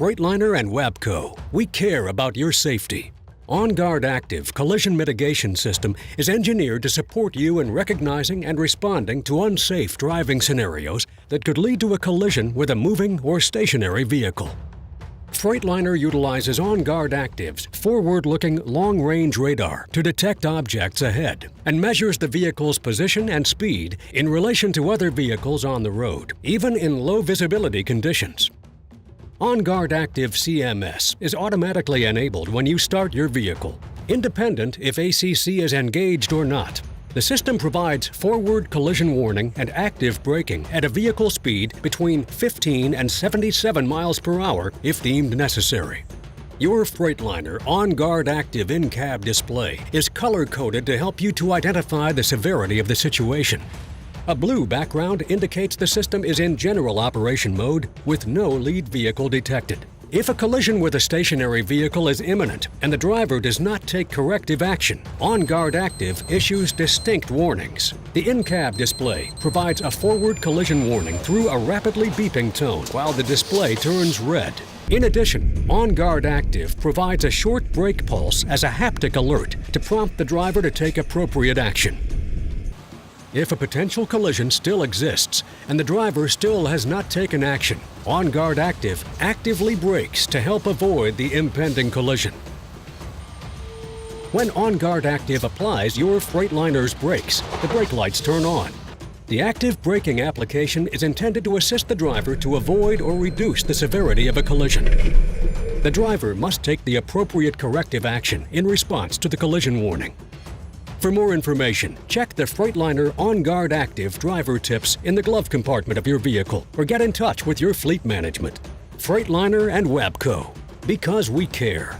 Freightliner and Wabco, we care about your safety. OnGuard Active Collision Mitigation System is engineered to support you in recognizing and responding to unsafe driving scenarios that could lead to a collision with a moving or stationary vehicle. Freightliner utilizes OnGuard Active's forward-looking long-range radar to detect objects ahead and measures the vehicle's position and speed in relation to other vehicles on the road, even in low-visibility conditions. OnGuard Active CMS is automatically enabled when you start your vehicle, independent if ACC is engaged or not. The system provides forward collision warning and active braking at a vehicle speed between 15 and 77 miles per hour if deemed necessary. Your Freightliner OnGuard Active in-cab display is color-coded to help you to identify the severity of the situation. A blue background indicates the system is in general operation mode with no lead vehicle detected. If a collision with a stationary vehicle is imminent and the driver does not take corrective action, OnGuard Active issues distinct warnings. The in-cab display provides a forward collision warning through a rapidly beeping tone while the display turns red. In addition, OnGuard Active provides a short brake pulse as a haptic alert to prompt the driver to take appropriate action. If a potential collision still exists and the driver still has not taken action, OnGuard Active actively brakes to help avoid the impending collision. When OnGuard Active applies your Freightliner's brakes, the brake lights turn on. The active braking application is intended to assist the driver to avoid or reduce the severity of a collision. The driver must take the appropriate corrective action in response to the collision warning. For more information, check the Freightliner OnGuard Active driver tips in the glove compartment of your vehicle or get in touch with your fleet management. Freightliner and Wabco, because we care.